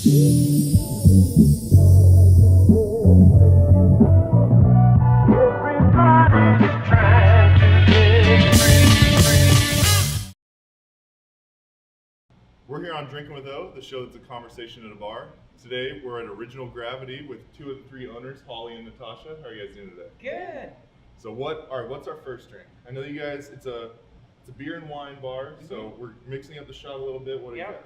We're here on Drinking with O, the show that's a conversation at a bar. Today we're at Original Gravity with two of the three owners, Holly and Natasha. How are you guys doing today? Good. So what's our first drink? I know you guys, it's a beer and wine bar, so we're mixing up the shot a little bit. What do you got?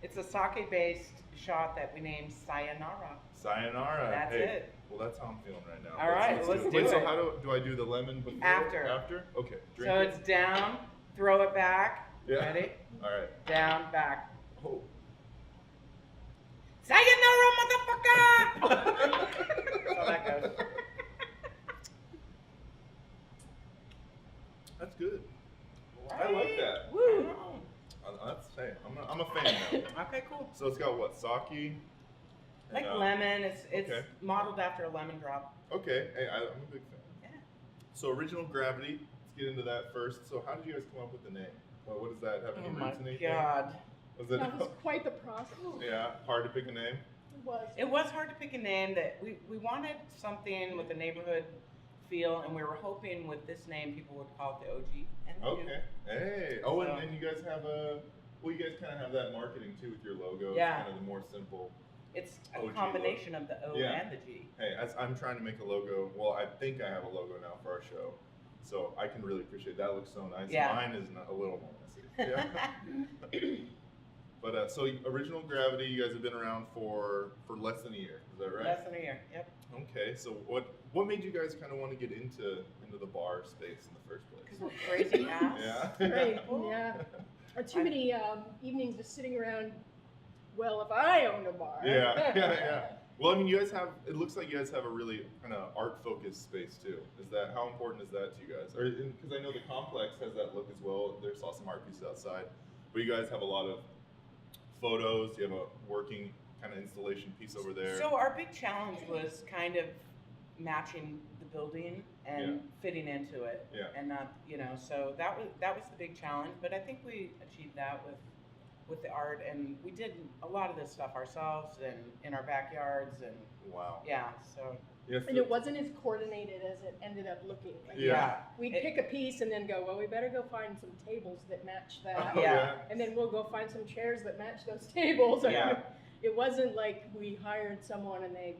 It's a sake-based shot that we named Sayonara. Sayonara. That's it. Well, that's how I'm feeling right now. All right, let's do Wait, so it. how do I do the lemon before? After. After? Okay. Drink So it. it's down, throw it back. Yeah. Ready? All right. Down, back. Oh. Sayonara, motherfucker! That's how that goes. That's good. Right. I like that. Woo. Hey, I'm a fan now. Okay, cool. So it's got what? Sake? Like And, lemon. It's okay. modeled after a lemon drop. Okay. Hey, I'm a big fan. Yeah. So Original Gravity. Let's get into that first. So how did you guys come up with the name? Well, what does that have any Oh my roots in anything? God. Was it? That was quite the process. Yeah. Hard to pick a name. It was. It was hard to pick a name that we wanted something with a neighborhood feel, and we were hoping with this name people would call it the OG. And they do. Okay. Hey. Oh, So- and you guys have you guys kind of have that marketing too with your logo. Yeah. It's kind of the more simple. It's a OG combination of the O Yeah. and the G. Hey, as I'm trying to make a logo. Well, I think I have a logo now for our show, so I can really appreciate that. Looks so nice. Yeah. Mine is a little more messy. Yeah. But so Original Gravity, you guys have been around for less than a year. Is that right? Less than a year. Yep. Okay. So what made you guys kind of want to get into the bar space in the first place? Because we're crazy ass. Yeah. Great, yeah. Or too many evenings just sitting around. Well, if I owned a bar. Yeah. Well, I mean, it looks like you guys have a really kind of art-focused space too. How important is that to you guys? Or because I know the complex has that look as well. There's some art pieces outside, but you guys have a lot of photos. You have a working kind of installation piece over there. So our big challenge was kind of matching the building and fitting into it. Yeah. And not, so that was the big challenge. But I think we achieved that with the art, and we did a lot of this stuff ourselves and in our backyards, and Wow. yeah, so Yes. And it wasn't as coordinated as it ended up looking. Like, Yeah. We'd pick a piece and then go, well, we better go find some tables that match that. Oh, Yeah. And then we'll go find some chairs that match those tables. Yeah. It wasn't like we hired someone and they,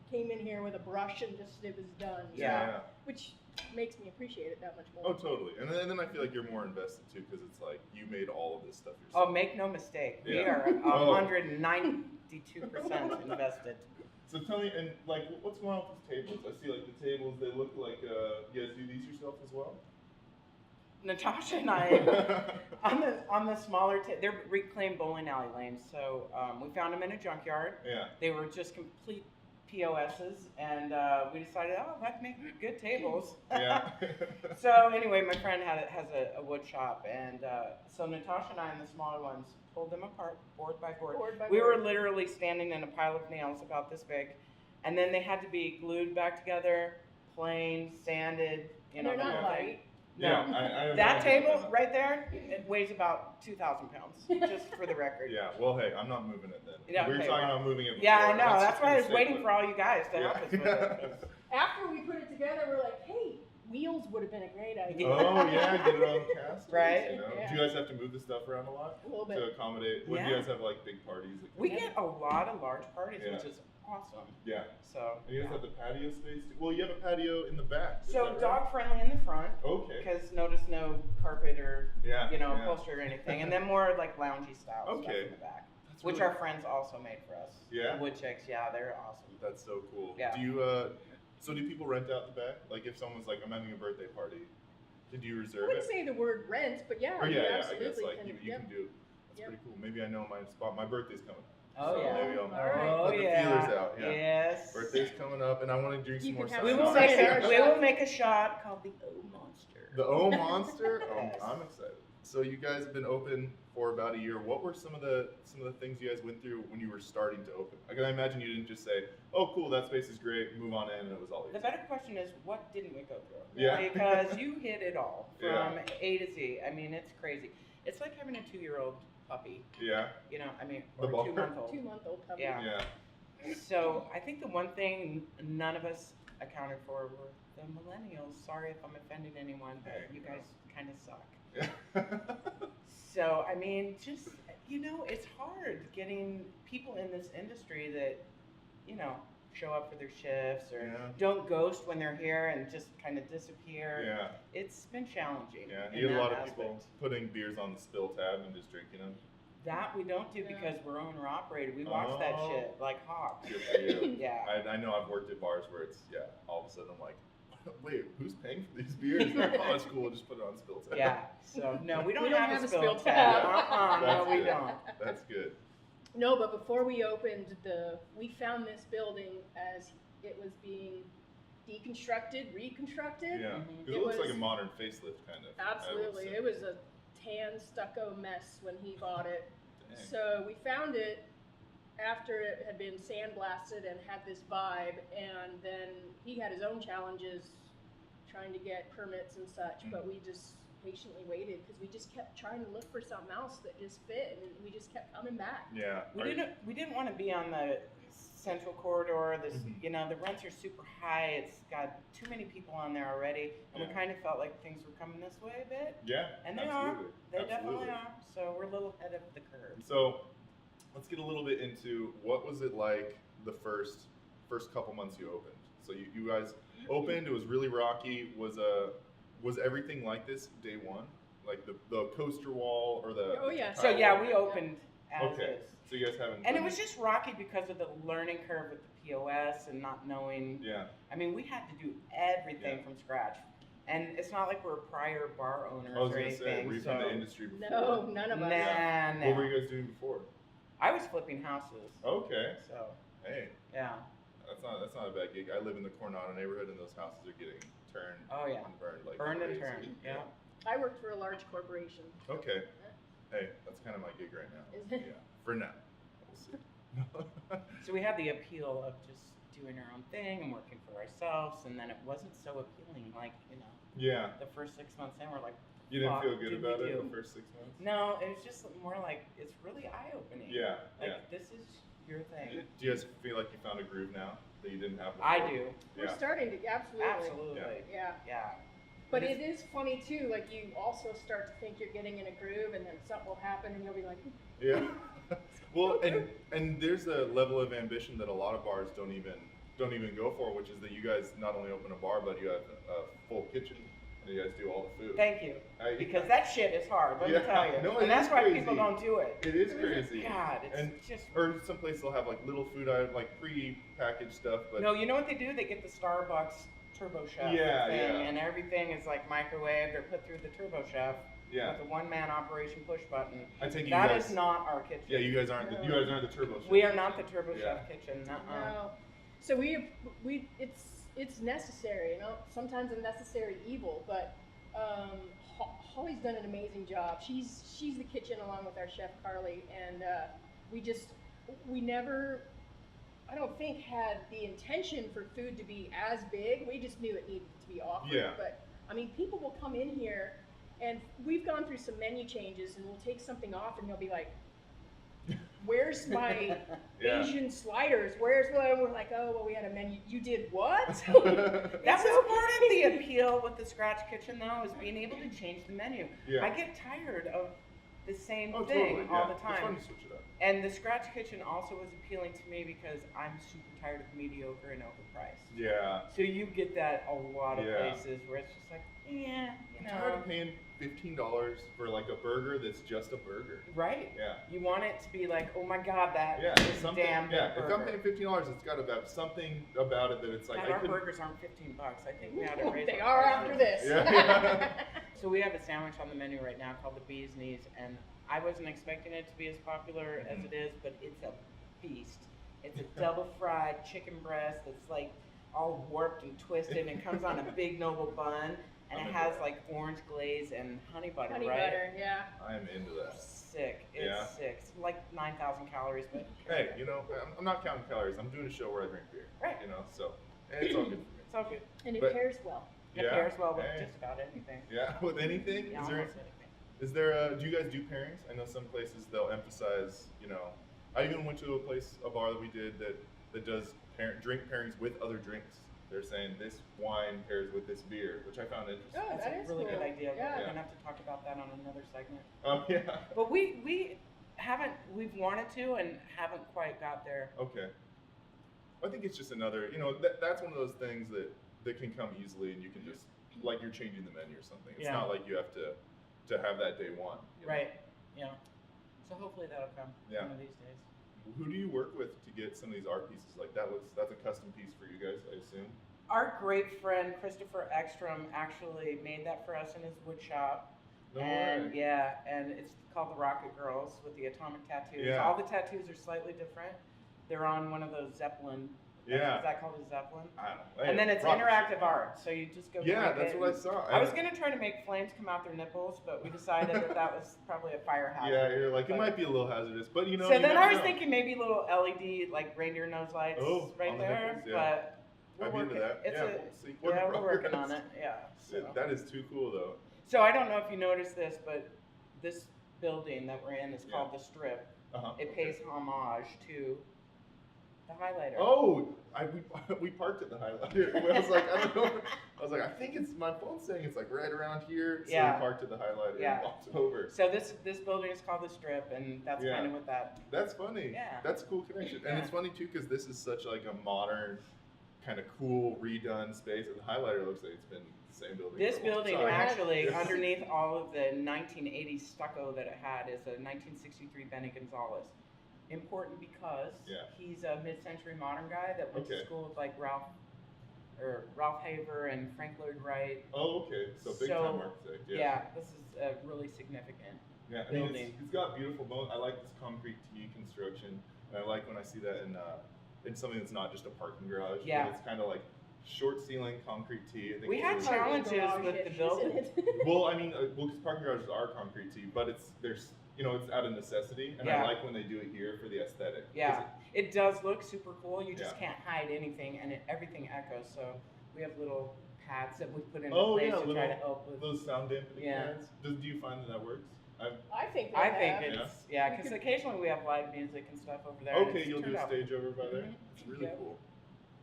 came in here with a brush and just it was done. Yeah. Which makes me appreciate it that much more. Oh, totally. And then I feel like you're more invested too, because it's like you made all of this stuff yourself. Oh, make no mistake, we Yeah. are Oh. 192% invested. So tell me, and like, what's going on with these tables? I see like the tables, they look like, you guys do these yourself as well? Natasha and I, on the smaller, they're reclaimed bowling alley lanes. So we found them in a junkyard. Yeah. They were just complete POSs, and we decided, let's make good tables. Yeah. So anyway, my friend has a wood shop, and so Natasha and I, in the smaller ones, pulled them apart, board by board. We were literally standing in a pile of nails about this big, and then they had to be glued back together, planed, sanded, And they're the not whole thing. light. No. I That table right there, it weighs about 2,000 pounds, just for the record. Yeah, well, hey, I'm not moving it then. Yeah, We were okay, talking well. about moving it before. Yeah, I know. That's just why I gonna was stay waiting put. for all you guys to help us with Yeah. it. After we put it together, we're like, hey, wheels would have been a great idea. Oh, yeah, get it on casters. Right? Yeah. Do you guys have to move the stuff around a lot A little bit. to accommodate? What do you Yeah. guys have, like, big parties? We get a lot of large parties, Yeah. which is awesome. Yeah. So, And you guys yeah. have the patio space? Too? Well, you have a patio in the back. is So that right? dog friendly in the front, Okay. because notice no carpet or Yeah. yeah. upholstery or anything, and then more like loungy style stuff Okay. in the back, That's which really- our friends also made for us. Yeah? The wood chicks, yeah, they're awesome. That's so cool. Yeah. Do you, so do people rent out the back? Like, if someone's like, I'm having a birthday party, did you I reserve wouldn't it? say the word rent, but yeah, Or you yeah, I absolutely guess like can. you Yep. can do. That's Yep. pretty cool. Maybe I know my spot. My birthday's coming. Oh So yeah. maybe I'll All right. Oh put the yeah. feelers out. Yeah. Yes. Birthday's coming up, and I want to drink You some more can have We Saison. will some make Saison we shot. will make a shot called the O Monster. The O Monster. Yes. I'm excited. So you guys have been open for about a year. What were some of the things you guys went through when you were starting to open? I can imagine you didn't just say, "Oh, cool, that space is great, move on in," and it was all The easy. better question is, what didn't we go through? Yeah. Because you hit it all from Yeah. A to Z. I mean, it's crazy. It's like having a 2-year-old puppy. Yeah. You know, I mean, The or bar? 2-month-old. 2-month-old puppy. Yeah. Yeah. So I think the one thing none of us accounted for were the millennials. Sorry if I'm offending anyone, but Hey, you no. guys kind of suck. Yeah. So, I mean, just, you know, it's hard getting people in this industry that, you know, show up for their shifts or Yeah. don't ghost when they're here and just kind of disappear. Yeah. It's been challenging. Yeah. in You get a that lot of aspect. people putting beers on the spill tab and just drinking them. That we don't do No. because we're owner operated. We watch that Oh. shit like hawks. Good for you. Yeah. I know I've worked at bars where it's, all of a sudden I'm like, wait, who's paying for these beers? Oh, it's cool. Just put it on spill tab. Yeah. So no, we don't, We don't have a spill spill tab. tab. No, That's we good. don't. That's good. No, but before we opened we found this building as it was being deconstructed, reconstructed. Yeah. Mhm. 'Cause it It looks like was- a modern facelift kind of. Absolutely. It was a tan stucco mess when he bought it. Dang. So we found it after it had been sandblasted and had this vibe, and then he had his own challenges trying to get permits and such, but we just patiently waited because we just kept trying to look for something else that just fit, and we just kept coming back. Yeah. We didn't want to be on the central corridor. This, Mhm. you know, the rents are super high. It's got too many people on there already, and we Yeah. kind of felt like things were coming this way a bit. Yeah. And they absolutely. are. They Absolutely. definitely are. So we're a little ahead of the curve. So let's get a little bit into what was it like the first couple months you opened. So you guys opened. It was really rocky. Was everything like this day one? Like the coaster wall or the Oh, yeah. So tile yeah, wall? we opened as Okay. is. So you guys haven't. And it done- was just rocky because of the learning curve with the POS and not knowing. Yeah. I mean, we had to do everything Yeah. from scratch. And it's not like we're prior bar owners I was or gonna anything. say, were you so from the industry before? No, none of us. nah. What were you guys doing before? I was flipping houses. Okay. So Hey, yeah. that's not a bad gig. I live in the Coronado neighborhood, and those houses are getting turned Oh yeah. and burned like Burned and crazy. turned. Yeah. I worked for a large corporation. Okay. Hey, that's kind of my gig right now. Is it? Yeah. For now. We'll see. So we had the appeal of just doing our own thing and working for ourselves, and then it wasn't so appealing. Like, you know, Yeah. the first 6 months in, we're like, You didn't fuck feel good did about we it do? the first 6 months? No, it was just more like it's really eye opening. Yeah. Like Yeah. this is your thing. Do you guys feel like you found a groove now that you didn't have before? I do. We're Yeah. starting to, absolutely. Absolutely. Yeah. Yeah. But it is funny too, like you also start to think you're getting in a groove and then something will happen and you'll be like, Yeah. Well, and there's a level of ambition that a lot of bars don't even go for, which is that you guys not only open a bar, but you have a full kitchen and you guys do all the food. Thank you. I- Because that shit is hard, let Yeah. me tell you. No, it and that's is why crazy. people don't do it. It is crazy. God, it's And just. or some places will have like little food items, like pre-packaged stuff, but No, you know what they do? They get the Starbucks Turbo Chef Yeah, thing, yeah. and everything is like microwaved or put through the Turbo Chef yeah. with a one-man operation push button. I take it you That guys. is not our kitchen. Yeah, you guys aren't the turbo chef. We are not the Turbo Yeah. Chef kitchen. no. So it's necessary, you know. Sometimes a necessary evil, but Holly's done an amazing job. She's the kitchen along with our chef Carly, and we never, I don't think, had the intention for food to be as big. We just knew it needed to be offered. Yeah. But I mean, people will come in here, and we've gone through some menu changes, and we'll take something off, and they'll be like, "Where's my Yeah. Asian sliders? Where's the?" And we're like, "Oh, well, we had a menu. You did what?" That was part of the appeal with the Scratch Kitchen, though, is being able to change the menu. Yeah. I get tired of the same Oh, thing totally. all Yeah. the time. It's fun to switch it up. And the Scratch Kitchen also was appealing to me because I'm super tired of mediocre and overpriced. Yeah. So you get that a lot of Yeah. places where it's just like, yeah, you I'm tired know. of paying $15 for like a burger that's just a burger. Right. Yeah. You want it to be like, oh my God, that Yeah. is a Something. damn Yeah. good If I'm burger. paying $15, it's got to have something about it that it's like God, I our couldn't. burgers aren't $15. I think we had to raise They our are prices. after this. Yeah. So we have a sandwich on the menu right now called the Bee's Knees, and I wasn't expecting it to be as popular as it is, but it's a feast. It's a double fried chicken breast that's like all warped and twisted and comes on a big noble bun, and it has like orange glaze and honey butter, Honey right? butter, yeah. I'm into that. Sick. It's Yeah. sick. It's like 9,000 calories, but Hey, you know, I'm not counting calories. I'm doing a show where I drink beer. Right. You know, so it's all good for me. it's all good. And it But- pairs well. It Yeah. pairs well with Hey. just about anything. Yeah, with anything? Yeah, Is there? almost anything. Is there? Do you guys do pairings? I know some places they'll emphasize. I even went to a bar that we did that does drink pairings with other drinks. They're saying this wine pairs with this beer, which I found interesting. Oh, That's that a is really cool. good idea. Yeah. We're gonna have to talk about that on another segment. Oh yeah. But we haven't. We've wanted to and haven't quite got there. Okay. I think it's just another. That's one of those things that can come easily, and you can just like you're changing the menu or something. It's Yeah. not like you have to have that day one. Right. Yeah. So hopefully that'll come Yeah. one of these days. Who do you work with to get some of these art pieces? Like that's a custom piece for you guys, I assume. Our great friend Christopher Ekstrom actually made that for us in his wood shop. No And way. yeah, and it's called the Rocket Girls with the atomic tattoos. Yeah. All the tattoos are slightly different. They're on one of those Zeppelin. Yeah. Is that called a Zeppelin? I don't know. And then it's rocket interactive ship. art, so you just go. Yeah, click that's it what I and- saw. I was gonna try to make flames come out their nipples, but we decided that was probably a fire hazard. Yeah, you're like it But- might be a little hazardous, but So you then never I was know. thinking maybe little LED like reindeer nose lights Oh, right on the there, nipples, yeah. but we're I'd be into working. that. It's Yeah, a, we'll see. Work in yeah, we're working on progress. it. Yeah. So. That is too cool though. So I don't know if you noticed this, but this building that we're in is Yeah. called the Strip. Uh-huh. It pays homage to the highlighter. Oh, we parked at the highlighter. I was like, I don't know. I was like, I think it's my phone's saying it's like right around here. So Yeah. we parked at the highlighter Yeah. and walked over. So this building is called the Strip, and that's Yeah. kind of what that. That's funny. Yeah. That's a cool connection. And Yeah. it's funny too because this is such like a modern, kind of cool redone space. And the highlighter looks like it's been the same building. This for a long building time. actually, Yeah. underneath all of the 1980s stucco that it had, is a 1963 Benny Gonzalez. Important because Yeah. he's a mid-century modern guy that went Okay. to school with like Ralph Haver and Frank Lloyd Wright. Oh, okay. So big So, time architect. Yeah, this is really significant. Yeah, I mean, building. it's got beautiful bones. I like this concrete T construction, and I like when I see that in something that's not just a parking garage. Yeah. But it's kind of like short ceiling concrete T. I think We it's had really challenges Garage with the issues, building. isn't it? Well, I mean, because parking garages are concrete T, but there's it's out of necessity, and Yeah. I like when they do it here for the aesthetic. 'Cause Yeah, it does look super cool. You just Yeah. can't hide anything, and everything echoes. So we have little pads that we put into Oh, place yeah, to try to little- help with. Those sound dampening Yeah. pads. Do you find that works? I think they I have. think it's because occasionally we have live music and stuff over there. and Okay, it's you'll do turned a out- stage over by there. Mhm. It's really Yep. cool.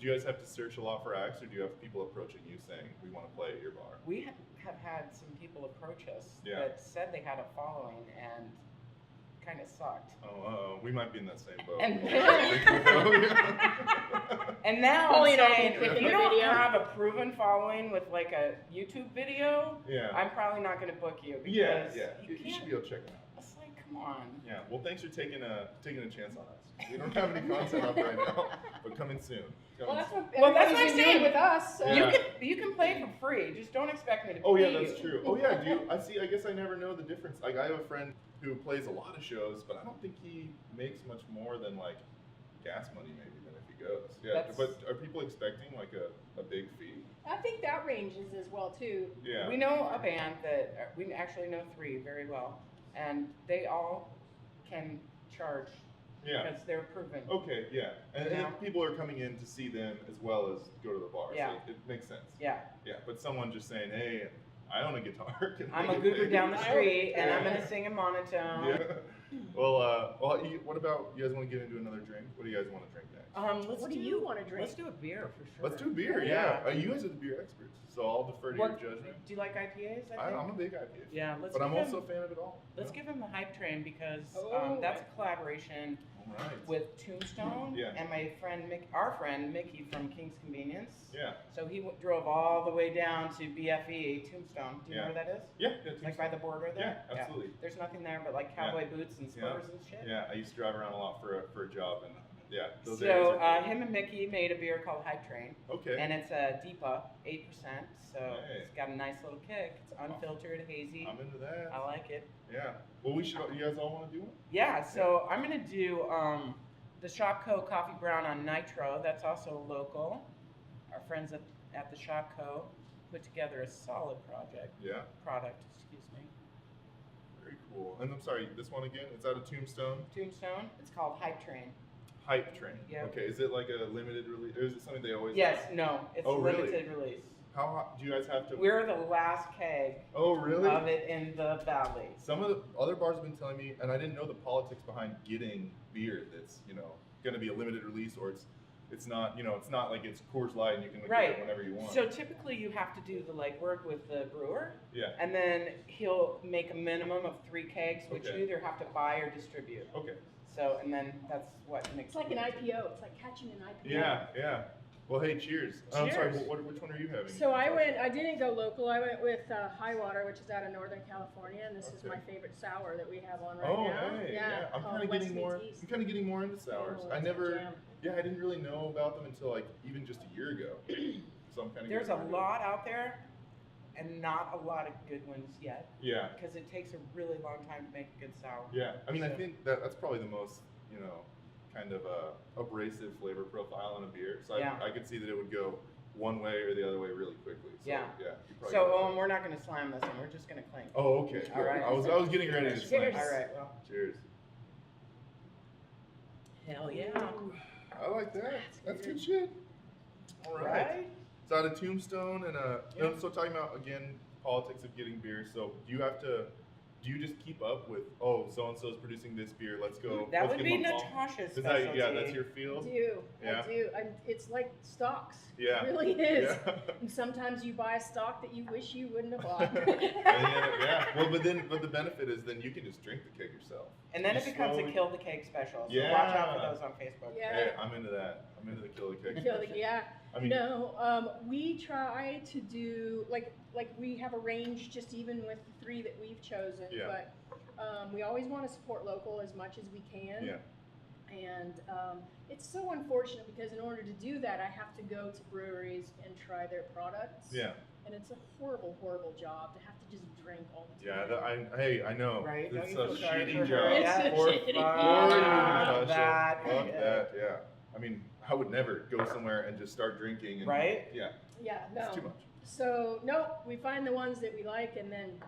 Do you guys have to search a lot for acts, or do you have people approaching you saying, we want to play at your bar? We have had some people approach us Yeah. that said they had a following and kind of sucked. Oh, we might be in that same boat. And- Yeah. And now Only I'm don't be saying, clicking if you the don't video. have a proven following with like a YouTube video, Yeah. I'm probably not going to book you because Yeah. you You should can't. be able to check it out. It's like, come on. Yeah. Well, thanks for taking a chance on us. We don't have any content up right now, but coming soon. Well, that's what Well, that's everybody's what I'm been saying. doing with us. So. Yeah. You can play for free. Just don't expect me to Oh yeah, pay that's you. true. Oh yeah, do you, I see. I guess I never know the difference. Like I have a friend who plays a lot of shows, but I don't think he makes much more than like gas money maybe than if he goes. Yeah. That's- But are people expecting like a big fee? I think that ranges as well too. Yeah. We know a band that we actually know 3 very well, and they all can charge Yeah. because they're proven. Okay. Yeah. And Yeah. people are coming in to see them as well as go to the bar. Yeah. So it makes sense. Yeah, Yeah. But someone just saying, hey, I own a guitar. Can I I'm a get goober paid?" down the street, and I'm Yeah. gonna sing in monotone. Yeah. Well, what about you guys want to get into another drink? What do you guys want to drink next? Let's What do you want to drink? Let's do a beer for sure. Let's do beer. Yeah. You guys are the beer experts, so I'll defer to What- your judgment. Do you like IPAs? I think. I'm a big IPA. Yeah, let's. But I'm give also him, a fan of it all. Let's give him the hype train because Oh. that's a collaboration All right. with Tombstone Yeah. and my friend our friend Mickey from King's Convenience. Yeah. So he drove all the way down to BFE Tombstone. Do you know Yeah. where that is? Yeah. Like by the border there. Yeah, absolutely. There's nothing there but like cowboy boots and spurs and shit. Yeah. I used to drive around a lot for a job, and yeah, those So areas are cool. him and Mickey made a beer called Hype Train, Okay. and it's a Deepa, 8%. So Hey. it's got a nice little kick. It's unfiltered, hazy. I'm into that. I like it. Yeah. Well, we should. You guys all want to do one? Yeah, so I'm gonna do the Shopco Coffee Brown on Nitro. That's also local. Our friends at the Shopco put together a solid Yeah. product. Excuse me. Very cool. And I'm sorry, this one again. It's out of Tombstone. Tombstone. It's called Hype Train. Hype Train. Yeah. Okay. Is it like a limited release, or is it something they always? Yes, have? no, it's Oh, really? limited release. how hot do you guys have to? We're the last keg Oh, really? of it in the valley. Some of the other bars have been telling me, and I didn't know the politics behind getting beer that's, going to be a limited release, or it's not, it's not like it's Coors Light and you can get it whenever you want. So typically you have to do the legwork with the brewer. Yeah. And then he'll make a minimum of 3 kegs, which you either have to buy or distribute. Okay. So, and then that's what makes It's like an IPO. It's like catching an IPO. Yeah, yeah. Well, hey, cheers. I'm sorry, Cheers. which one are you having? So I didn't go local. I went with High Water, which is out of Northern California, and this is my favorite sour that we have on right now. Hey, yeah. I'm kind of getting more. I'm kind of getting more into sours. Oh, I never. jam. Yeah, I didn't really know about them until like even just a year ago. So I'm kind of. There's a lot out there, and not a lot of good ones yet. Yeah. Because it takes a really long time to make a good sour. Yeah, I mean, I think that's probably the most, kind of abrasive flavor profile in a beer. So I could see that it would go one way or the other way really quickly. So, Yeah. you probably So got we're not going to slam this one. We're just going to clink. Oh, okay. All right. I was getting ready to slam. Cheers. All right. Well. Cheers. Hell yeah. I like that. That's good shit. All right. Right? It's out of Tombstone and so talking about again politics of getting beer. So do you just keep up with so and so is producing this beer? Let's go. That let's would give be them a call. Natasha's Is specialty. that that's your field? I do. Yeah. I do. It's like stocks. Yeah. It really is. Yeah. And sometimes you buy a stock that you wish you wouldn't have bought. Yeah. Well, but the benefit is then you can just drink the keg yourself. And then You it becomes slowly- a kill the cake special. So Yeah. watch out for those on Facebook. Yeah. Hey, I'm into that. I'm into the kill the keg. Yeah. I mean, No, we try to do like we have a range just even with the 3 that we've chosen, Yeah. but we always want to support local as much as we can. Yeah. And it's so unfortunate because in order to do that, I have to go to breweries and try their products. Yeah. And it's a horrible, horrible job to have to just drink all the Yeah. time. I know. Right? It's Don't a you feel sorry shitty for job. her? It's Yeah. a Poor- shitty poor job. you, Natasha. That. Fuck that. Yeah. I mean, I would never go somewhere and just start drinking. And, Right? Yeah. Yeah, no. It's too much. So no, we find the ones that we like, and then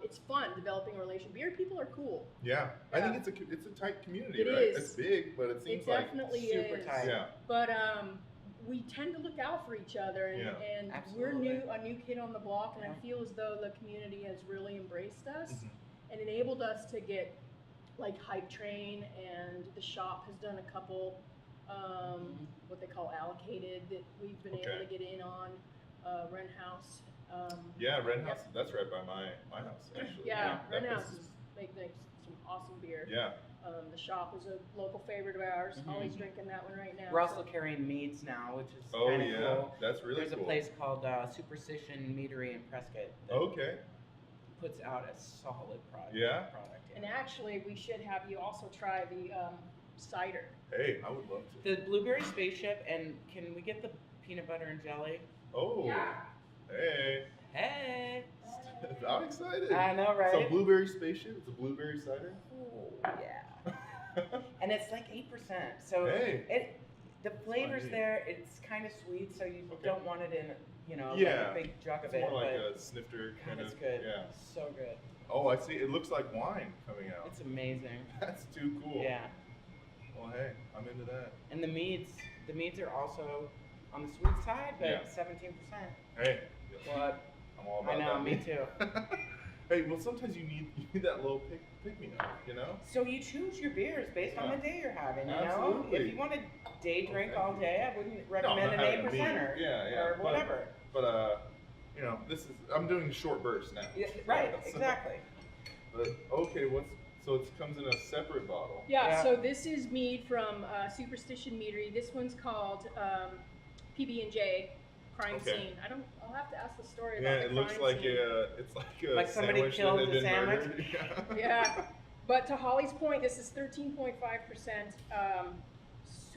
it's fun developing a relation. Beer people are cool. Yeah. I Yeah. think it's a tight community, It right? is. It's big, but it seems like definitely super is. tight. yeah. But we tend to look out for each other, and, Yeah. and Absolutely. we're a new kid on the block, and Yeah. I feel as though the community has really embraced us Mhm. and enabled us to get like Hype Train, and the shop has done a couple what they call allocated that we've been able Okay. to get in on. Ren House. Yeah, Red House. That's right by my house, actually. Yeah, that Ren place House is makes some awesome beer. Yeah. The shop is a local favorite of ours. Mhm. Always drinking that one right now. We're so- also carrying meads now, which is Oh kind of yeah, cool. that's really There's cool. a place called Superstition Meadery in Prescott that Okay. puts out a solid product. Yeah. And actually, we should have you also try the cider. Hey, I would love to. The blueberry spaceship, and can we get the peanut butter and jelly? Oh. Hey. Hey! I'm excited. I know, right? So blueberry spaceship. It's a blueberry cider. Oh, yeah. And it's like 8%. So Hey. the flavor's neat. there. It's kind of sweet, so you Okay. don't want it in, Yeah. like a big jug of It's it. more like but a snifter God, kind it's of. good. Yeah. So good. Oh, I see. It looks like wine coming out. It's amazing. That's too cool. Yeah. Well, hey, I'm into that. And the meads are also on the sweet side, but Yeah. 17%. Hey. What? I'm all about I know, that. me too. Hey, well, sometimes you need that little pick me up, you know? So you choose your beers based on Yeah. the day you're having, you Absolutely. know? If you want a day drink thank all you. day, I wouldn't No, I'm recommend not an having a 8%er. Yeah, Or but- whatever. But I'm doing short bursts now. Yeah, right, So- exactly. But okay, so it comes in a separate bottle. Yeah, Yeah. so this is mead from Superstition Meadery. This one's called PB&J Crime Okay. Scene. I'll have to ask the story Yeah, about it the looks crime like scene. it's like a Like somebody sandwich killed that had the been sandwich? murdered. Yeah, but to Holly's point, this is 13.5%.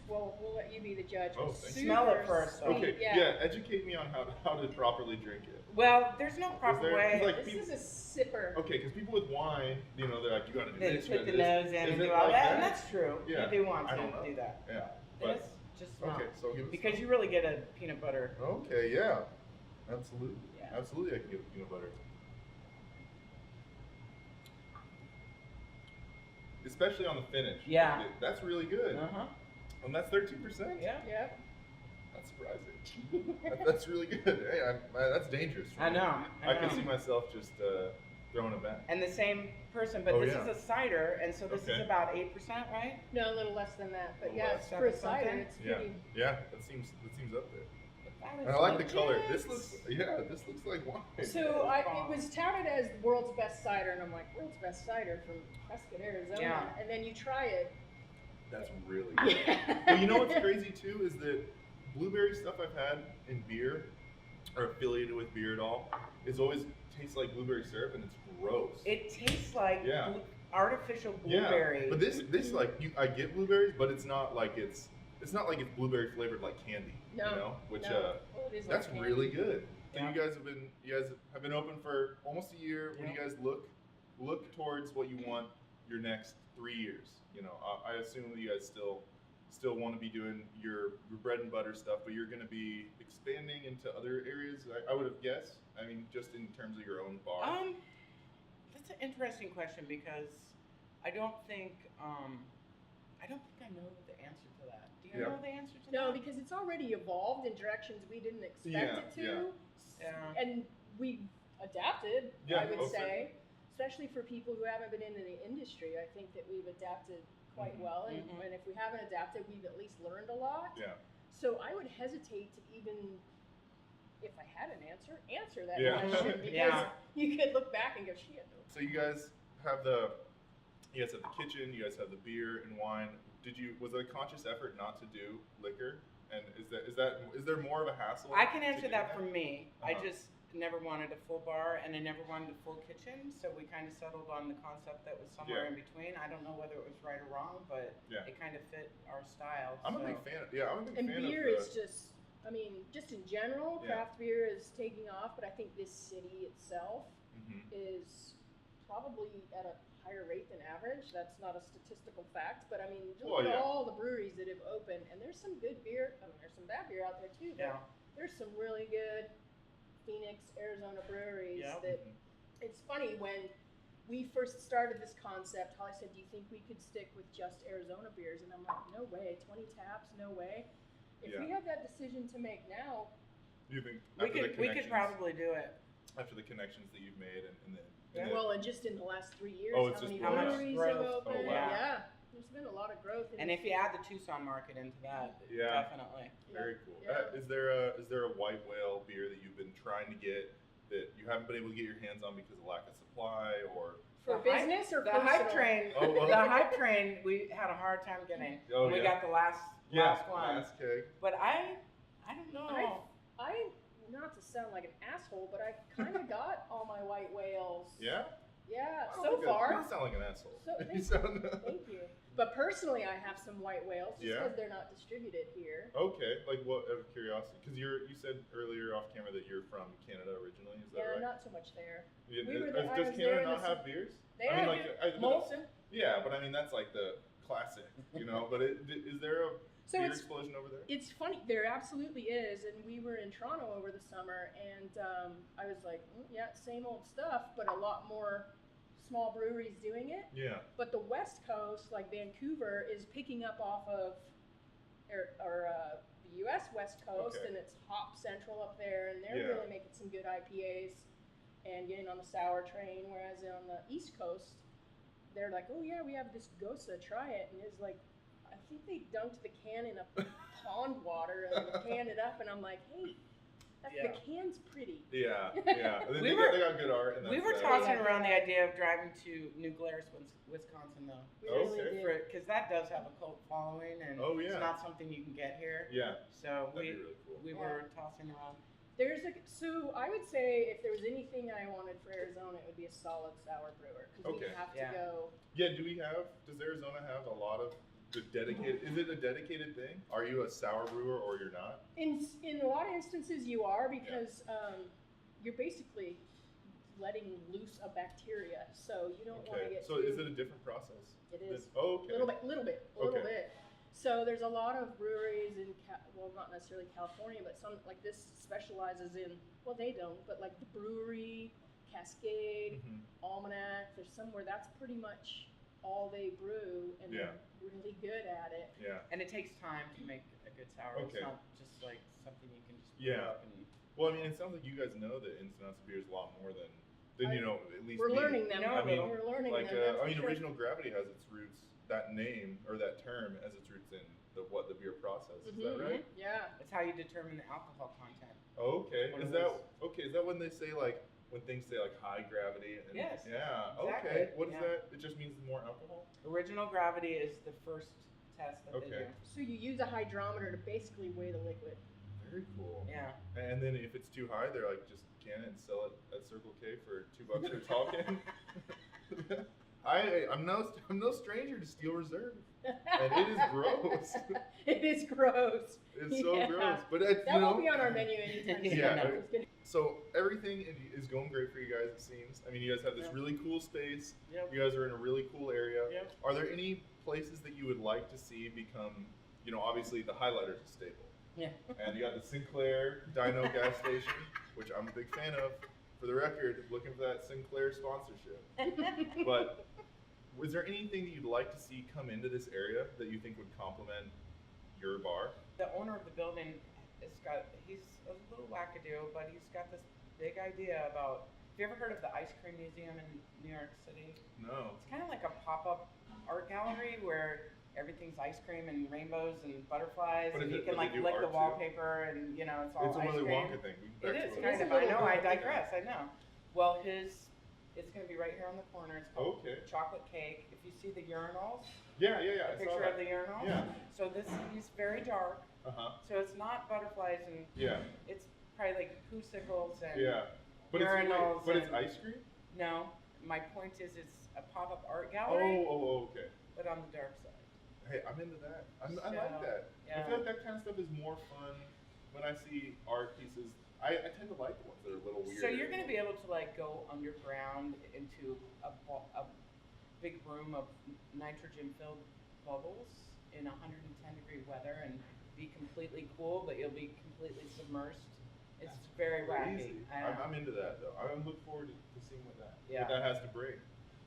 Well, we'll let you be the judge. Oh, It's thank you. Smell it super first, though. sweet, Okay, yeah. Educate me on how to properly drink it. Well, there's no proper there- way. it's like- This is a sipper. Okay, because people with wine, they're like, you got to do They this. put you the gotta do nose this. in Is and it do all like that, and that's true. Yeah. You do want I to don't know. do that. Yeah. But This, just smell. okay, so give us Because some. you really get a peanut butter. Okay, yeah, absolutely, Yeah. absolutely, I can get peanut butter. Especially on the finish. Yeah. That's really good. Uh-huh. And that's 13%. Yeah. Yep. That's surprising. That's really good. Hey, that's dangerous. For I me. know. I can see myself just throwing it back. And the same person, but Oh, this yeah. is a cider, and so this is Okay. about 8%, right? No, a little less than that, but A little yeah, less. for a cider, Something? it's Yeah, pretty. yeah, that seems up there. That is And I like the legit. color. This looks like wine. So it was touted as the world's best cider, and I'm like, world's best cider from Prescott, Arizona. Yeah. And then you try it. That's really good. Well, you know what's crazy too is that blueberry stuff I've had in beer or affiliated with beer at all is always tastes like blueberry syrup and it's gross. It tastes like Yeah. artificial Yeah, blueberry. but this like I get blueberries, but it's not like it's blueberry flavored like candy. No, You know, which Well, it is that's like candy. really good. So Yeah. you guys have been open for almost a year. When you guys look towards what you want your next 3 years, you know, I assume that you guys still want to be doing your bread and butter stuff, but you're going to be expanding into other areas. I would have guessed. I mean, just in terms of your own bar. That's an interesting question because I don't think I know the answer to that. Do you Yeah. know the answer to No, that? because it's already evolved in directions we didn't expect it to. Yeah. And we adapted, Yeah, I would okay. say, especially for people who haven't been in the industry. I think that we've adapted quite well, and, Mhm. and if we haven't adapted, we've at least learned a lot. Yeah. So I would hesitate to even, if I had an answer that Yeah. question because Yeah. you could look back and go, shit. So you guys have the kitchen, you guys have the beer and wine. Was it a conscious effort not to do liquor? And is there more of a hassle? I can to answer do that for me. I Uh-huh. just never wanted a full bar and I never wanted a full kitchen, so we kind of settled on the concept that was somewhere Yeah. in between. I don't know whether it was right or wrong, but Yeah. it kind of fit our style. I'm a so. big fan. I'm a big And fan beer of is just, I mean, just in general, Yeah. craft beer is taking off, but I think this city itself Mhm. is probably at a higher rate than average. That's not a statistical fact, but I mean, look Well, at yeah. all the breweries that have opened, and there's some good beer. I mean, there's some bad beer out there too, but Yeah. there's some really good Phoenix, Arizona breweries Yeah. that. Mhm. It's funny when we first started this concept. Holly said, "Do you think we could stick with just Arizona beers?" And I'm like, "No way. 20 taps, no way." If Yeah. we have that decision to make now, Do you think We after the could connections, probably do it. after the connections that you've made and Yeah. well, and just in the last 3 years, Oh, it's how just many grown. How much breweries have growth. opened? Oh, wow. Yeah, there's been a lot of growth. And if you add the Tucson market into that, Yeah. definitely. Very cool. Yeah. Is there a white whale beer that you've been trying to get that you haven't been able to get your hands on because of lack of supply or? for The hype- business or The personal? hype train. Oh, well. The hype train. We had a hard time getting. Oh, we yeah. got the last one. last keg. But I don't know. I not to sound like an asshole, but I kind of got all my white whales. Yeah. Yeah, I don't so think that- far. You don't sound like an asshole. So- You sound. Thank you. But personally, I have some white whales just Yeah. because they're not distributed here. Okay, like what? Out of curiosity, because you said earlier off camera that you're from Canada originally. Is that Yeah, right? not so much there. Yeah, we were there- I does was there Canada in not the have beers? They I mean, have like Molson. Yeah, but I mean that's like the classic, you know. But is there a So beer it's explosion over there? it's funny. There absolutely is, and we were in Toronto over the summer, and I was like, yeah, same old stuff, but a lot more small breweries doing it. Yeah. But the West Coast, like Vancouver, is picking up off of the U.S. West Coast, Okay. and it's hop central up there, and they're Yeah. really making some good IPAs and getting on the sour train. Whereas on the East Coast, they're like, oh yeah, we have this Gosa, try it, and it's like, I think they dunked the can in a pond water and canned it up, and I'm like, hey, Yeah. the can's pretty. Yeah, yeah. They, We they, were- got, they got good art. And We that's, were uh, tossing around the idea of driving to New Glarus, Wisconsin, though. We Okay. really did. Because that does have a cult following, and Oh, yeah. it's not something you can get here. Yeah, So that'd be really cool. we were tossing around. So I would say if there was anything I wanted for Arizona, it would be a solid sour brewer because we Okay. have to Yeah. go. Yeah, does Arizona have a lot of the dedicated, is it a dedicated thing? Are you a sour brewer or you're not? In a lot of instances, you are because you're basically letting loose a bacteria, so you don't want to Okay, get. so is it a different process? It is. Oh, okay. A little bit. Okay. So there's a lot of breweries in, well, not necessarily California, but some like this specializes in. Well, they don't, but like the Brewery, Cascade, Mhm. Almanac. There's somewhere that's pretty much all they brew, and Yeah. they're really good at it. Yeah. And it takes time to make a good sour. Okay. It's not just like something you can just Yeah. brew up and Well, I mean, it sounds like you guys know the ins and outs of beer is a lot more than you know, at least We're me. learning them. You know, I mean, we're learning like, them. that's I mean, for sure. original gravity has its roots, that name or that term has its roots in the beer process. Is that right? Yeah. it's how you determine the alcohol content. Okay. What Is it that is. okay? Is that when they say like when things say like high gravity? And, Yes, Yeah. exactly, Okay. What is yeah. that? It just means more alcohol. Original gravity is the first test that they Okay. do. So you use a hydrometer to basically weigh the liquid. Very cool. Yeah. And then if it's too high, they're like, just can it and sell it at Circle K for $2 for talking. I'm no stranger to Steel Reserve, and it is gross. It is gross. It's so Yeah. gross, but That won't be on our menu anytime soon. Yeah. No, just kidding. So everything is going great for you guys. It seems. I mean, you guys have this Yep. really cool space. Yep. You guys are in a really cool area. Yep. Are there any places that you would like to see become? You know, obviously the highlighters is a staple. Yeah. And you got the Sinclair Dino gas station, which I'm a big fan of. For the record, looking for that Sinclair sponsorship. But was there anything that you'd like to see come into this area that you think would complement your bar? The owner of the building he's a little wackadoo, but he's got this big idea about, have you ever heard of the Ice Cream Museum in New York City? No. It's kind of like a pop-up art gallery where everything's ice cream and rainbows and butterflies, But and is you it- can but they like do lick art the too? wallpaper, and you know it's all It's a ice Willy cream. Wonka thing. It is It kind is a of. I little know. I bit. digress. I know. Well, it's going to be right here on the corner. It's called Okay. Chocolate Cake. If you see the urinals, Yeah. the I saw picture that. of the urinals. Yeah. So he's very dark. Uh-huh. So it's not butterflies, and Yeah. it's probably like poosicles and Yeah. But urinals. it's and- ice cream? No, my point is it's a pop-up art Oh, gallery, okay. but on the dark side. Hey, I'm into that. I like So, that. I yeah. feel like that kind of stuff is more fun when I see art pieces. I tend to like the ones that are a little weird. So you're going to be able to like go underground into a big room of nitrogen-filled bubbles in 110-degree weather and be completely cool, but you'll be completely submersed. It's That's very crazy. wacky. I know. I'm into that though. I look forward to seeing what Yeah. that has to bring.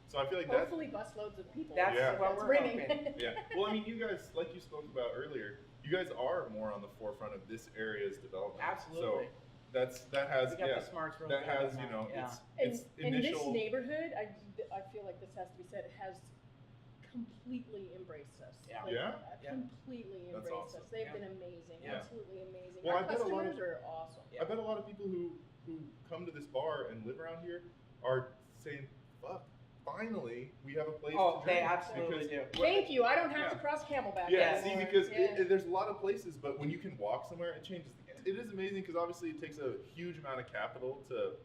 So I feel like that's Hopefully, busloads of people. That's Yeah. what That's we're bringing. hoping. yeah. Well, I mean, you guys, like you spoke about earlier, you guys are more on the forefront of this area's development. Absolutely. So that has We got the smarts really that good has on you know yeah. it's in this initial. neighborhood, I feel like this has to be said, has completely embraced us. Yeah. Like, Yeah? Yeah. completely That's embraced awesome. us. They've Yeah. been amazing, Yeah. absolutely amazing. Well, Our I bet a lot of- customers are awesome. Yeah. I bet a lot of people who come to this bar and live around here are saying, "Fuck, finally we have a place Oh, to drink." they absolutely because do. Thank you. I don't have to Yeah. cross Camelback Yeah, see, anymore. because Yeah. there's a lot of places, but when you can walk somewhere, it changes the game. It is amazing because obviously it takes a huge amount of capital to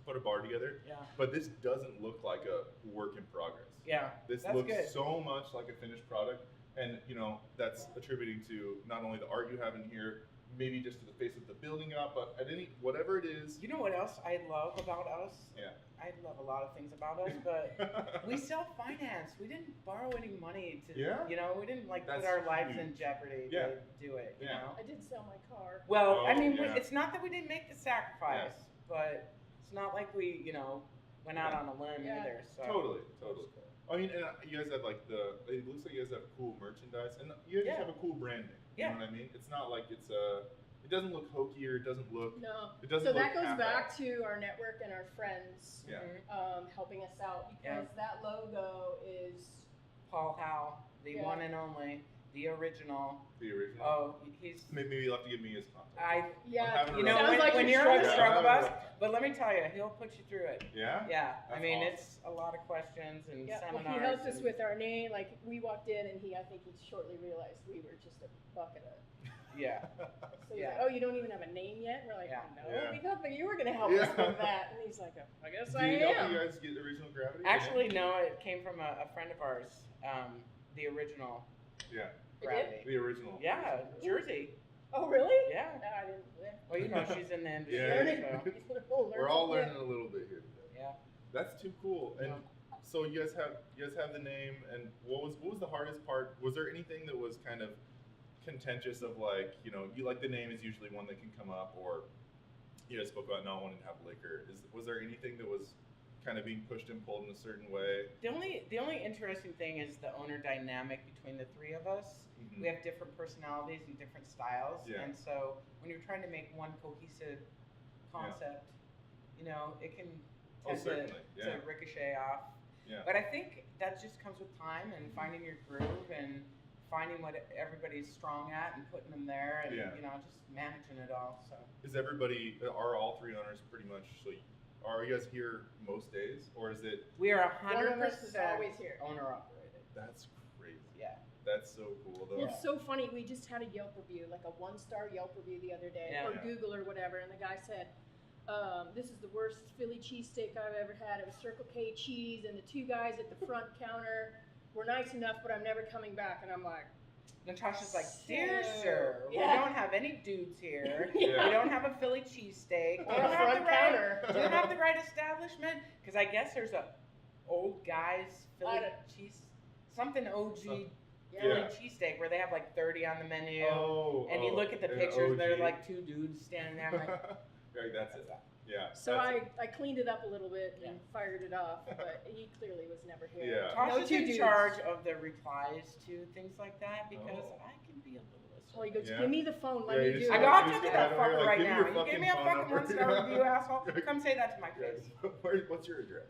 put a bar together, Yeah. but this doesn't look like a work in progress. Yeah. This That's looks good. so much like a finished product, and you know that's attributing to not only the art you have in here, maybe just to the face of the building up, but at whatever it is. You know what else I love about us? Yeah. I love a lot of things about us, but we self-finance. We didn't borrow any money to, Yeah? you know, we didn't like That's put our lives huge. in jeopardy Yeah. to do it, you Yeah. know? I did sell my car. Well, Oh, I mean, yeah. it's not that we didn't make the sacrifice, but it's not like we, you know, went out Yeah. on a limb Yeah. either. So Totally. I mean, and you guys have like it looks like you guys have cool merchandise, and you guys Yeah. have a cool branding. Yeah. You know what I mean? It's not like it doesn't look hokey or it doesn't look. No. It doesn't So look that goes half-assed. back to our network and our friends Yeah. Mhm. helping us out Yeah. because that logo is Paul Howe, the Yeah. one and only, the original. The original. Oh, he's. Maybe you'll have to give me his contact. I. yeah. having a You know, sounds when, like when you're you're on the struggling. struggle Yeah, I'm bus, having but let me tell you, he'll put you through it. Yeah. Yeah, I That's mean, awesome. it's a lot of questions and Yeah, well, seminars. he helped us and- with our name. Like we walked in, and I think he shortly realized we were just a bucket of. Yeah. So he's Yeah. like, "Oh, you don't even have a name yet?" And we're like, Yeah. "No, Yeah. we thought that you were going to help Yeah. us with that." And he's like, "I guess Did I he help am." you guys get the original gravity? Actually, no, it came from a friend of ours, the original Yeah. It did? Gravity. The original. Yeah, Jersey. Oh, really? Yeah. No, I didn't. Well, you know, she's in the industry, Yeah. Learning. so We're all learning a little bit here today. yeah. That's too cool. And so you guys have the name, and what was the hardest part? Was there anything that was kind of contentious of like, you know, you like the name is usually one that can come up, or you guys spoke about not wanting to have liquor. Was there anything that was kind of being pushed and pulled in a certain way. The only interesting thing is the owner dynamic between the three of us. Mhm. We have different personalities and different styles, Yeah. and so when you're trying to make one cohesive concept, you know, it can tend to ricochet off. Yeah. But I think that just comes with time and finding your groove and finding what everybody's strong at and putting them there, and you know, just managing it all. So Is everybody? Are all three owners pretty much? So, are you guys here most days, or is it? we are One of us is 100% always here. owner operated. That's crazy. Yeah. That's so cool, though. Well, it's so funny. We just had a Yelp review, like a 1-star Yelp review the other day, Yeah. or Google or whatever, and the guy said, this is the worst Philly cheesesteak I've ever had. It was Circle K cheese, and the two guys at the front counter were nice enough, but I'm never coming back. And I'm like, Natasha's like, dear sir, we Yeah. don't have any dudes here. Yeah. We don't have a Philly cheesesteak. or a front counter. Do you have the right establishment? Because I guess there's a old guys Philly cheese, something OG Philly Yeah. cheesesteak where they have like 30 on the menu. And you look at the an pictures, and they're OG. like two dudes standing there. I'm like, Right, that's it. Yeah. So that's I cleaned it up a little bit and Yeah. fired it off, but he clearly was never here. Yeah. Tasha's two in dudes. charge of the replies to things like that because Oh. I can be a little. Oh, he goes, Yeah. give me the phone, let Yeah, me you do just it. I go, gotta- I'll you talk to just that gotta, fucker like, right give me now. your You give me a fucking fucking phone number. 1-star review, asshole. Come say that to my Yeah, face. what's your address?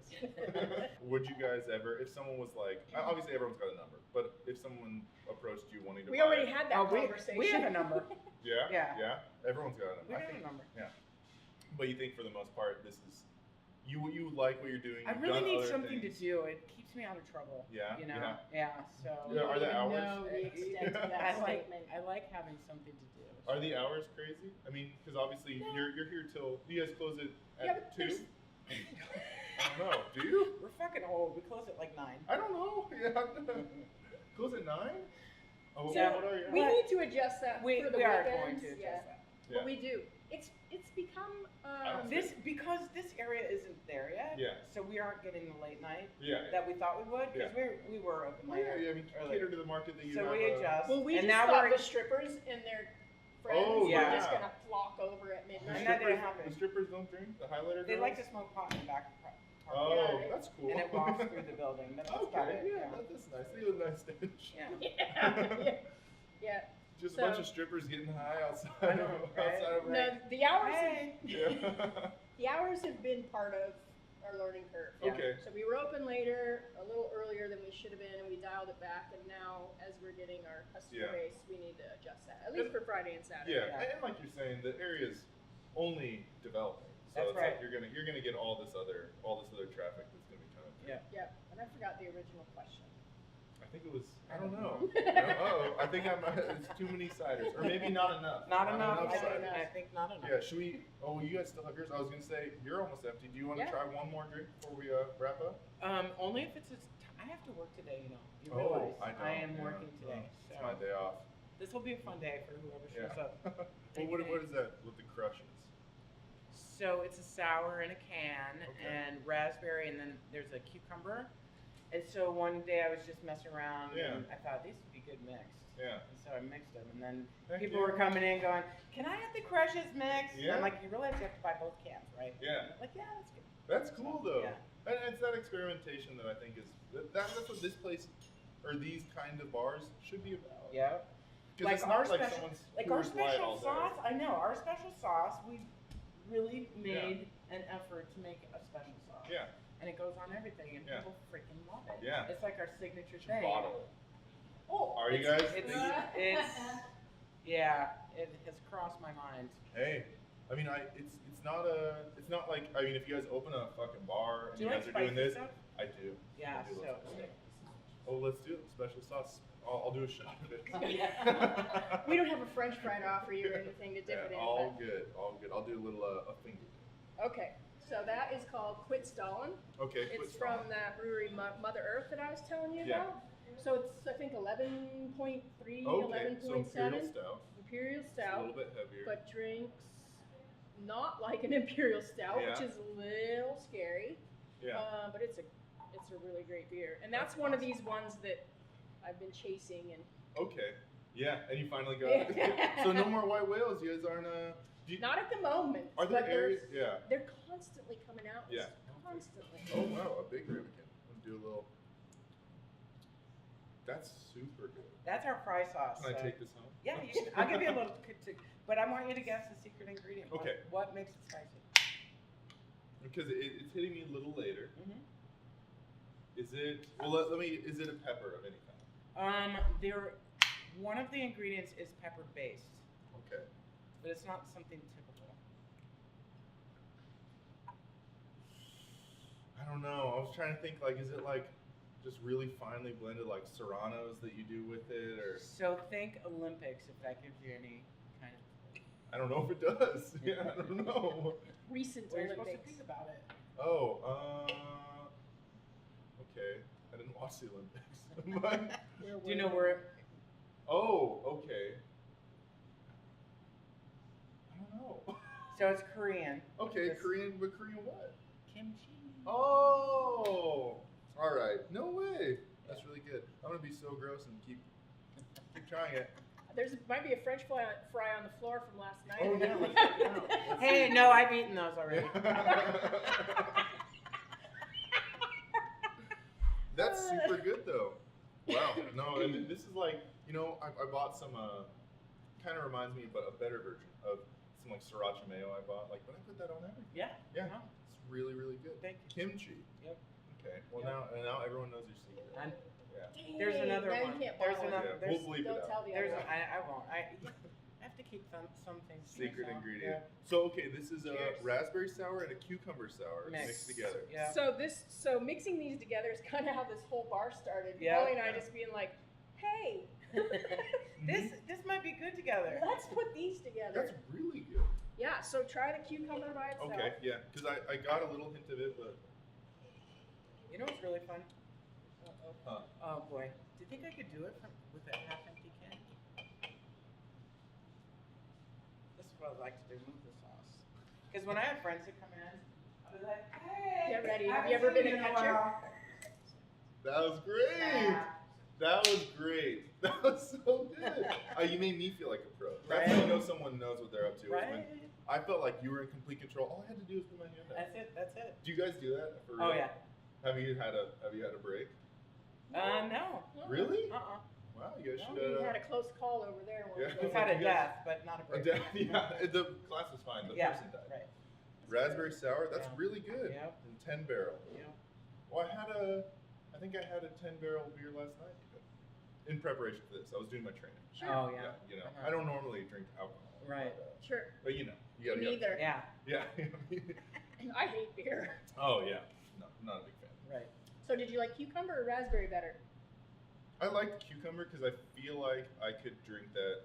Would you guys ever, if someone was like, obviously everyone's got a number, but if someone approached you wanting to We buy already it- had that Oh, conversation. we have a number. Yeah? Yeah. Everyone's got a number. We I have think, a number. but you think for the most part, this is, you like what you're doing. I you've really done need other something things. to do. It keeps me out of trouble. Yeah, You know? yeah. Yeah, so. We Yeah, don't are the even hours- know the extent of that I like statement. having something to do. Are the hours crazy? I mean, because obviously No. you're here till, you guys close it Yeah, at but 2? there's- I don't know. Do you? We're fucking old. We close at like 9. I don't know. Yeah. Close at 9? Oh, So, what are you? We need to adjust that We for the are weekends. going to adjust yeah. that. Yeah. Well, we do. It's become don't Because this area isn't there yet. Yeah. So we aren't getting the late night Yeah. that we thought we would because we were open Well, later. yeah, I mean, earlier. cater to the market that you So have. we adjust. well, we and just now thought we're the strippers and their friends Oh, were yeah. just gonna flock over at The midnight. And that didn't strippers, happen. the strippers don't drink? The highlighter they girls? like to smoke pot in the back. Oh, Yeah. that's cool. And it wafts through the building. That's about Okay, it. yeah, that's nice. They have a nice stench. Yeah. Yeah. Yeah. Just So- a bunch of strippers getting high outside. I know, right? outside of No, the hours. Hey. Yeah. The hours have been part of our learning curve. Yeah. Okay. So we were open later, a little earlier than we should have been, and we dialed it back. And now, as we're getting our customer Yeah. base, we need to adjust that, at least for Friday and Saturday. Yeah, Yeah. and like you're saying, the area's only developing. So That's it's right. like you're gonna get all this other traffic that's gonna be coming. Yeah. Yeah. And I forgot the original question. I think it was, I don't know. Oh, I think it's too many ciders, or maybe not enough. Not enough. Not ciders. enough. I think not enough. Yeah, should we? Oh, you guys still have yours. I was gonna say you're almost empty. Do you want to Yeah. try one more drink before we wrap up? Only if it's I have to work today. You know. You Oh, realize I don't, am yeah. working today. It's So my day off. this will be a fun day for whoever shows Yeah. up. Well, what is that with the crushes? So it's a sour in a can Okay. and raspberry, and then there's a cucumber. And so one day I was just messing around, Yeah. and I thought these would be good mixed. Yeah. And so I mixed them, and then Heck people yeah. were coming in going, "Can I have the crushes mixed?" And Yeah. I'm like, "You realize you have to buy both cans, right?" Yeah. I'm like, yeah, that's good. That's cool though. Yeah. And it's that experimentation that I think is that's what this place or these kind of bars should be about. Yeah. Because Like it's our not like special- someone's Like our Coors Light special all day. sauce, I know our special sauce. We really made an effort to make a special sauce. Yeah. And it goes on everything, and Yeah. people freaking love it. Yeah. It's like our signature Should thing. bottle it. Oh, Are you it's- guys? It's yeah. It has crossed my mind. Hey, I mean, it's not like I mean, if you guys open a fucking bar and Do you you guys like are doing spicy this, stuff? I do. Yeah. I do So. love spicy. Oh, let's do it. Special sauce. I'll do a shot of it. We don't have a French fry to offer you or anything to dip Yeah, it in. all good. All good. I'll do a little a finger. But, okay. So that is called Quit Stalin. Okay. It's quit from stalling. that brewery Mother Earth that I was telling you Yeah. about. So it's, I think, 11.3, Okay, so Imperial 11.7. Stout. Imperial It's a Stout, little bit heavier. but drinks not like an Imperial Stout, Yeah. which is a little scary. Yeah. But it's a really great beer. And that's one of these ones that I've been chasing and Okay. Yeah, and you finally got it. Yeah. So no more white whales. You guys aren't. Do you, not at the moment. are there but areas? Yeah. they're constantly coming out with Yeah. constantly. Oh wow, a big ramekin. Let's do a little. That's super good. That's our fry sauce. Can I take this home? Yeah, you can. I'll give you a little, but I want you to guess the secret ingredient. Okay. What makes it spicy? Because it's hitting me a little later. Mm-hmm. Is it? Well, let me. Is it a pepper of any kind? One of the ingredients is pepper based, Okay. but it's not something typical. I don't know. I was trying to think. Like, is it like just really finely blended, like serranos that you do with it, or? So think Olympics, if that gives you any kind of. I don't know if it does. Yeah, I don't know. Recent Well, you're supposed to Olympics. think about it. Oh, okay. I didn't watch the Olympics. But, Do you know where? oh, okay. I don't know. So it's Korean. Okay, This- Korean, but Korean what? Kimchi. Oh, all right. No way. That's really good. I'm gonna be so gross and keep trying it. Might be a French fry on the floor from last night. Oh, yeah, let's check it out. Hey, no, I've eaten those already. That's super good though. Wow. No, and this is like, I bought some. Kind of reminds me, but a better version of some like sriracha mayo I bought. Like, but I put that on everything. Yeah. Yeah. No, It's really, really good. Thank Kimchi. Yep. Okay. Well, Yep. now everyone knows your secret. And Yeah. Dang, there's another now one. You can't There's borrow it. another. Yeah, There's, we'll bleep Don't it tell out. the there's. other one. I won't. I have to keep some things. to Secret myself. ingredient. So okay, this is a Cheers. raspberry sour and a cucumber sour mixed together. Yeah. So mixing these together is kind of how this whole bar started. Yeah. Molly and I just being like, hey, This might be good together. let's put these together. That's really good. Yeah, so try the cucumber by itself. Okay, yeah, because I got a little hint of it, but You know what's really fun? huh. Oh boy. Do you think I could do it with a half-empty can? This is what I like to do, move the sauce. Because when I have friends that come in, I'll be like, hey. Get ready. Have haven't you ever seen been you a in catcher? while." That was great. Yeah. That was great. That was so good. You made me feel like a pro. That's how you know someone knows what they're up to. is when Right? I felt like you were in complete control. All I had to do was put my hand up. That's it. Do you guys do that for real? Oh yeah. Have you had a break? No. No. Really? Uh-uh. Wow, you guys No, should. we had a close call over there. Yeah. We've had a death, but not a break. Yeah, the class was fine. The Yeah, person died. right. Raspberry sour. That's Yeah. really good. Yep. And 10 barrel. Yeah. Well, I think I had a 10 barrel beer last night. In preparation for this, I was doing my training. Sure. Oh yeah. I don't normally drink alcohol. Right. Sure. But you gotta. Neither. Yeah. Yeah. I hate beer. Oh yeah. No, not a big fan. Right. So did you like cucumber or raspberry better? I like cucumber because I feel like I could drink that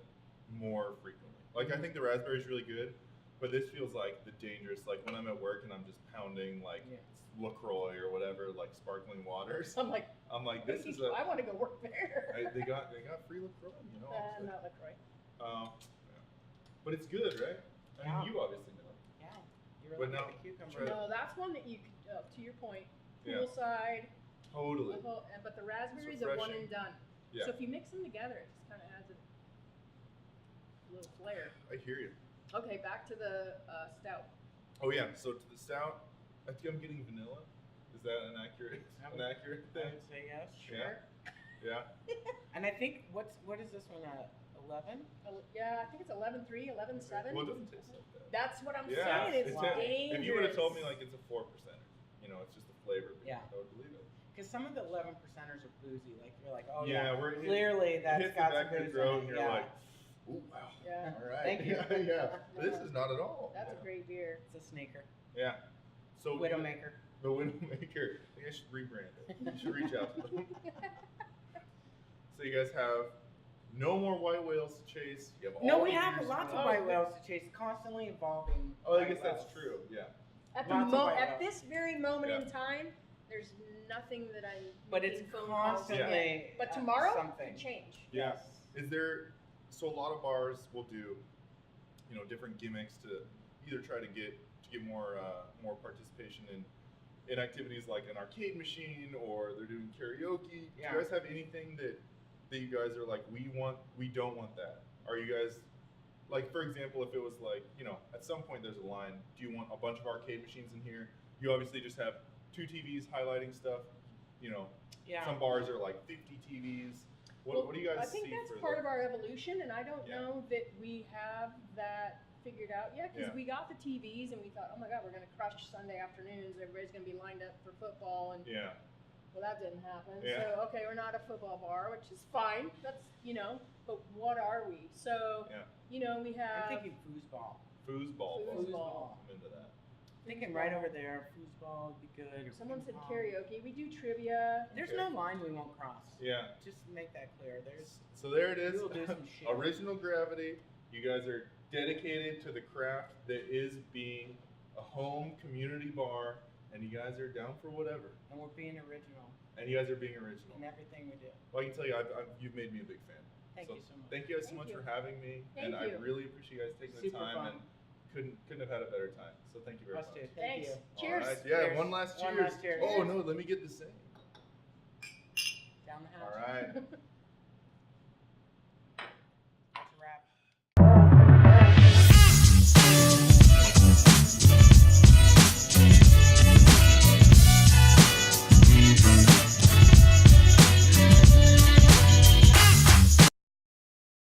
more frequently. Like I think the raspberry is really good, but this feels like the dangerous. Like when I'm at work and I'm just pounding like Yeah. LaCroix or whatever, like sparkling waters. I'm like, This is a. I want to go work there. They got free LaCroix, Not LaCroix. Yeah. But it's good, right? I mean, Yeah. you obviously know. Yeah. You But really now, like the cucumber. try it. No, that's one that you could, to your point, Yeah. poolside. Totally. But the raspberries It's are one refreshing. and done. Yeah. So if you mix them together, it just kind of adds a little flair. I hear you. Okay, back to the stout. Oh yeah. So to the stout, I think I'm getting vanilla. Is that an accurate I thing? would say yes. Yeah. Yeah. And I think what is this one? 11? Yeah, I think it's 11.3, 11.7. Well, it doesn't taste like that. That's what I'm Yeah. saying. It's Wow. dangerous. If you would have told me like it's a 4%, it's just the flavor. Yeah. I would believe it. Because some of the 11%ers are boozy. Like you're like, oh Yeah, yeah, we're it clearly that's hits the got back some of booze your throat, in and it. you're Yeah. like, ooh, wow. Yeah. All right. Thank you. Yeah. This No. is not at all. That's a great beer. It's a sneaker. Yeah. So Widowmaker. The Widowmaker. I think I should rebrand it. You should reach out to them. So you guys have no more white whales to chase. You have No, all we the have beers lots you of want. white whales to chase, constantly evolving. Oh, I white guess that's whales. true. Yeah. Lots of white At whales. this very moment Yeah. in time, there's nothing that I'm. But it's making phone calls constantly. about. But tomorrow, something. could change. Yeah. Yes. Is there? So a lot of bars will do, different gimmicks to either try to get more participation in activities like an arcade machine, or they're doing karaoke. Yeah. Do you guys have anything that you guys are like, we don't want that? Are you guys like, for example, if it was like, at some point there's a line, do you want a bunch of arcade machines in here? you obviously just have 2 TVs highlighting stuff. You know, Yeah. some bars are like 50 TVs. What do you guys I think see that's for part of our evolution, and I don't Yeah. know that we have that figured out yet, because Yeah. we got the TVs and we thought, oh my God, we're going to crush Sunday afternoons. Everybody's going to be lined up for football, and Yeah. well, that didn't happen. Yeah. So, okay, we're not a football bar, which is fine. That's, but what are we? So, Yeah. We have. I'm thinking foosball. Foosball. Foosball. I'm into that. Thinking right over there, foosball would be good. Or Someone said ping pong. karaoke. We do trivia. There's Okay. no line we won't cross. Yeah. Just to make that clear. There's So there it is. We'll do some shit. Original Gravity. You guys are dedicated to the craft that is being a home community bar, and you guys are down for whatever. and we're being original And you guys are being original. in everything we do. Well, I can tell you, you've made me a big fan. Thank you so much. Thank you guys so Thank much you. for having me, Thank and you. I really appreciate you guys taking Super the time. fun. And couldn't have had a better time. So thank you very Us much. too. Thank Thanks. you. All Cheers. right. Yeah. Cheers. One last cheers. One last cheers. Oh no, let me get this in. Down the All hatch. right.